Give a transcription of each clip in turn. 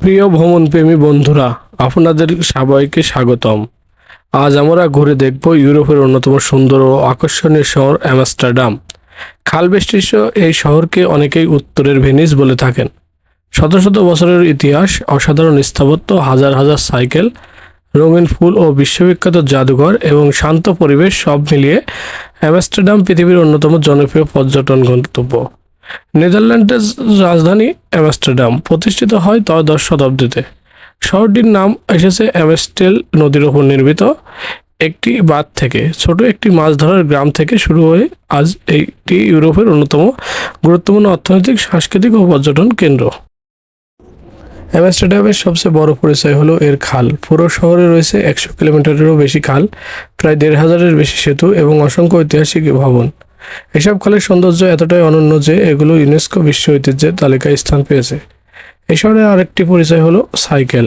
প্রিয় ভ্রমণপ্রেমী বন্ধুরা, আপনাদের সবাইকে স্বাগতম। আজ আমরা ঘুরে দেখব ইউরোপের অন্যতম সুন্দর ও আকর্ষণীয় শহর আমস্টারডাম। খাল বেষ্টিত এই শহরকে অনেকেই উত্তরের ভেনিস বলে থাকেন। শত শত বছরের ইতিহাস, অসাধারণ স্থাপত্য, হাজার হাজার সাইকেল, রঙিন ফুল ও বিশ্ববিখ্যাত জাদুঘর এবং শান্ত পরিবেশ সব মিলিয়ে আমস্টারডাম পৃথিবীর অন্যতম জনপ্রিয় পর্যটন গন্তব্য। নেদারল্যান্ডের রাজধানী আমস্টারডাম প্রতিষ্ঠিত হয় ত্রয়োদশ শতাব্দীতে। শহরটির নাম এসেছে অ্যামস্টেল নদীর ওপর নির্মিত একটি বাঁধ থেকে। ছোট একটি মাছ ধরার গ্রাম থেকে শুরু হয়ে আজ এইটি ইউরোপের অন্যতম গুরুত্বপূর্ণ অর্থনৈতিক, সাংস্কৃতিক ও পর্যটন কেন্দ্র। আমস্টারডামের সবচেয়ে বড় পরিচয় হলো এর খাল। পুরো শহরে রয়েছে 100 কিলোমিটারেরও বেশি খাল, প্রায় 1500-এর বেশি সেতু এবং অসংখ্য ঐতিহাসিক ভবন। এসব খালের সৌন্দর্য এতটাই অনন্য যে এগুলো ইউনেস্কো বিশ্ব ঐতিহ্যের তালিকায় স্থান পেয়েছে। এই শহরের আরেকটি পরিচয় হলো সাইকেল।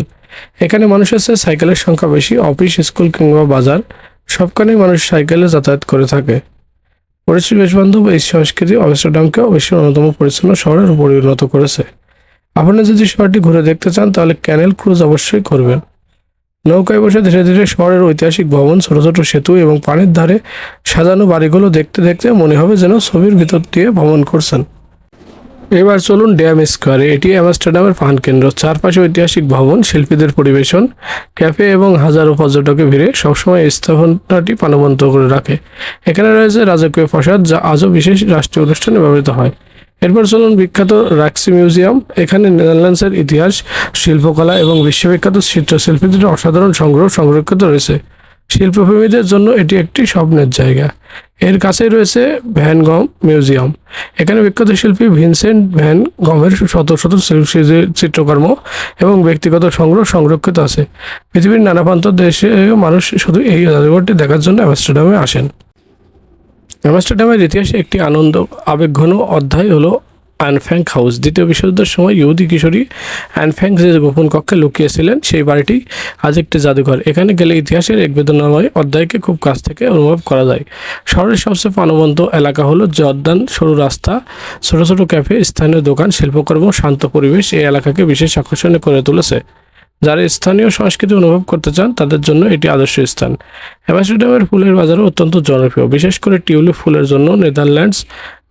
এখানে মানুষের চেয়ে সাইকেলের সংখ্যা বেশি। অফিস, স্কুল কিংবা বাজার সবখানেই মানুষ সাইকেলে যাতায়াত করে থাকে। পরিবেশ বান্ধব এই সংস্কৃতি আমস্টারডামকে বিশ্বের অন্যতম পরিচ্ছন্ন শহরে পরিণত করেছে। আপনি যদি শহরটি ঘুরে দেখতে চান তাহলে ক্যানেল ক্রুজ অবশ্যই করবেন। নৌকায় বসে ধীরে ধীরে শহরের ঐতিহাসিক ভবন, ছোট ছোট সেতু এবং পানির ধারে সাজানো বাড়িগুলো দেখতে দেখতে মনে হবে যেন ছবির ভিতর দিয়ে ভ্রমণ করছেন। এবার চলুন ড্যাম স্কোয়ারে। এটি আমস্টারডামের প্রাণকেন্দ্র। চারপাশে ঐতিহাসিক ভবন, শিল্পীদের পরিবেশন, ক্যাফে এবং হাজারো পর্যটকের ভিড়ে সবসময় এই স্থাপনাটি প্রাণবন্ত করে রাখে। এখানে রয়েছে রাজকীয় প্রাসাদ, যা আজও বিশেষ রাষ্ট্রীয় অনুষ্ঠানে ব্যবহৃত হয়। এরপর চলুন বিখ্যাত রাক্সি মিউজিয়াম। এখানে নেদারল্যান্ডসের ইতিহাস, শিল্পকলা এবং বিশ্ববিখ্যাত চিত্রশিল্পীদের অসাধারণ সংগ্রহ সংরক্ষিত রয়েছে। শিল্পপ্রেমীদের জন্য এটি একটি স্বপ্নের জায়গা। এর কাছেই রয়েছে ভ্যান গম মিউজিয়াম। এখানে বিখ্যাত শিল্পী ভিনসেন্ট ভ্যান গমের শত শত চিত্রকর্ম এবং ব্যক্তিগত সংগ্রহ সংরক্ষিত আছে। পৃথিবীর নানা প্রান্ত দেশে মানুষ শুধু এই জাদুঘরটি দেখার জন্য আমস্টারডামে আসেন। আমস্টারডামের ইতিহাসে একটি আবেগঘন অধ্যায় হলো অ্যান ফ্রাঙ্ক হাউস। দ্বিতীয় বিশ্বযুদ্ধের সময় ইহুদি কিশোরী অ্যান ফ্রাঙ্ক যে গোপন কক্ষে লুকিয়েছিলেন, সেই বাড়িটি আজ একটি জাদুঘর। এখানে গেলে ইতিহাসের এক বেদনাময় অধ্যায়কে খুব কাছ থেকে অনুভব করা যায়। শহরের সবচেয়ে প্রাণবন্ত এলাকা হলো জর্দান। সরু রাস্তা, ছোট ছোট ক্যাফে, স্থানীয় দোকান, শিল্পকর্ম, শান্ত পরিবেশ এই এলাকাকে বিশেষ আকর্ষণীয় করে তুলেছে। যারা স্থানীয় সংস্কৃতি অনুভব করতে চান তাদের জন্য এটি আদর্শ স্থান। আমস্টারডামের ফুলের বাজারও অত্যন্ত জনপ্রিয়, বিশেষ করে টিউলিপ ফুলের জন্য নেদারল্যান্ডস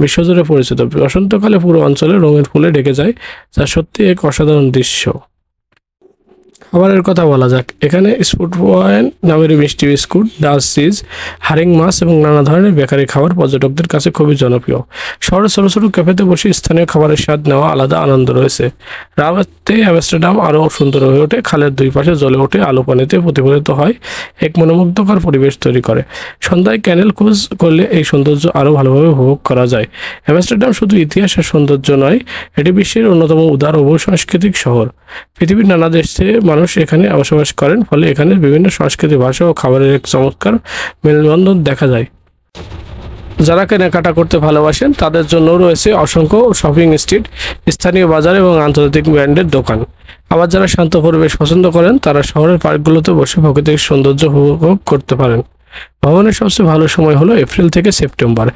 বিশ্বজুড়ে পরিচিত। বসন্তকালে পুরো অঞ্চলে রঙিন ফুলে ঢেকে যায়, যা সত্যি এক অসাধারণ দৃশ্য। খাবারের কথা বলা যাক। এখানে স্পুটওয়াইন নামের মিষ্টি বিস্কুট, ডাচ চিজ, হারিং মাছ এবং নানা ধরনের বেকারি খাবার পর্যটকদের কাছে খুবই জনপ্রিয়। শহরের ছোটো ছোটো ক্যাফেতে বসে স্থানীয় খাবারের স্বাদ নেওয়া আলাদা আনন্দ রয়েছে। রাতে আমস্টারডাম আরও সুন্দর হয়ে ওঠে। খালের দুই পাশে জ্বলে ওঠে আলো, পানিতে প্রতিফলিত হয়, এক মনোমুগ্ধকর পরিবেশ তৈরি করে। সন্ধ্যায় ক্যানেল ক্রুজ করলে এই সৌন্দর্য আরও ভালোভাবে উপভোগ করা যায়। আমস্টারডাম শুধু ইতিহাস আর সৌন্দর্য নয়, এটি বিশ্বের অন্যতম উদার ও বহুসাংস্কৃতিক শহর। পৃথিবীর নানা দেশে মানুষ এখানে বসবাস করেন, ফলে এখানে বিভিন্ন সংস্কৃতি, ভাষা ও খাবারের এক চমৎকার মেলবন্ধন দেখা যায়। যারা কেনাকাটা করতে ভালোবাসেন তাদের জন্য রয়েছে অসংখ্য শপিং স্ট্রিট, স্থানীয় বাজার এবং আন্তর্জাতিক ব্র্যান্ডের দোকান। আবার যারা শান্ত পরিবেশ পছন্দ করেন তারা শহরের পার্কগুলোতে বসে প্রাকৃতিক সৌন্দর্য উপভোগ করতে পারেন। ভ্রমণের সবচেয়ে ভালো সময় হলো এপ্রিল থেকে সেপ্টেম্বর।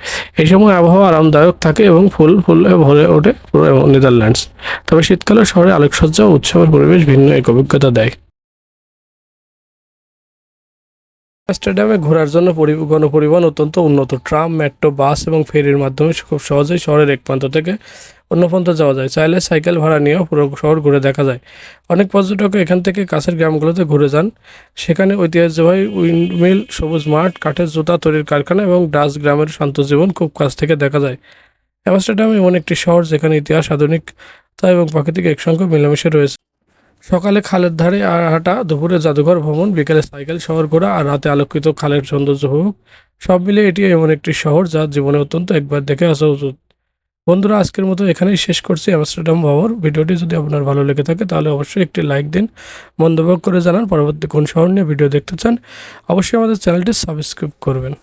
এই সময় আবহাওয়া আরামদায়ক থাকে এবং ফুলে ভরে ওঠে পুরো নেদারল্যান্ডস। তবে শীতকালে শহরে আলোকসজ্জা ও উৎসবের পরিবেশ ভিন্ন এক অভিজ্ঞতা দেয়। আমস্টারডামে ঘোরার জন্য গণপরিবহন অত্যন্ত উন্নত। ট্রাম, মেট্রো, বাস এবং ফেরির মাধ্যমে খুব সহজেই শহরের এক প্রান্ত থেকে অন্য প্রান্তে যাওয়া যায়। চাইলে সাইকেল ভাড়া নিয়েও পুরো শহর ঘুরে দেখা যায়। অনেক পর্যটক এখান থেকে কাছের গ্রামগুলোতে ঘুরে যান। সেখানে ঐতিহ্যবাহী উইন্ডমিল, সবুজ মাঠ, কাঠের জুতা তৈরির কারখানা এবং ডাচ গ্রামের শান্ত জীবন খুব কাছ থেকে দেখা যায়। আমস্টারডাম এমন একটি শহর যেখানে ইতিহাস, আধুনিকতা এবং প্রাকৃতিক একসঙ্গে মিলেমিশে রয়েছে। সকালে খালের ধারে হাঁটা, দুপুরে জাদুঘর ভ্রমণ, বিকেলে সাইকেল শহর ঘোরা আর রাতে আলোকিত খালের সৌন্দর্য উপভোগ, সব মিলে এটি এমন একটি শহর যা জীবনে অত্যন্ত একবার দেখে আসা উচিত। বন্ধুরা, আজকের মতো এখানেই শেষ করছি আমস্টারডাম ভ্রমণ। ভিডিওটি যদি আপনার ভালো লেগে থাকে তাহলে অবশ্যই একটি লাইক দিন, মন্তব্য করে জানান পরবর্তী কোন শহর নিয়ে ভিডিও দেখতে চান। অবশ্যই আমাদের চ্যানেলটি সাবস্ক্রাইব করবেন।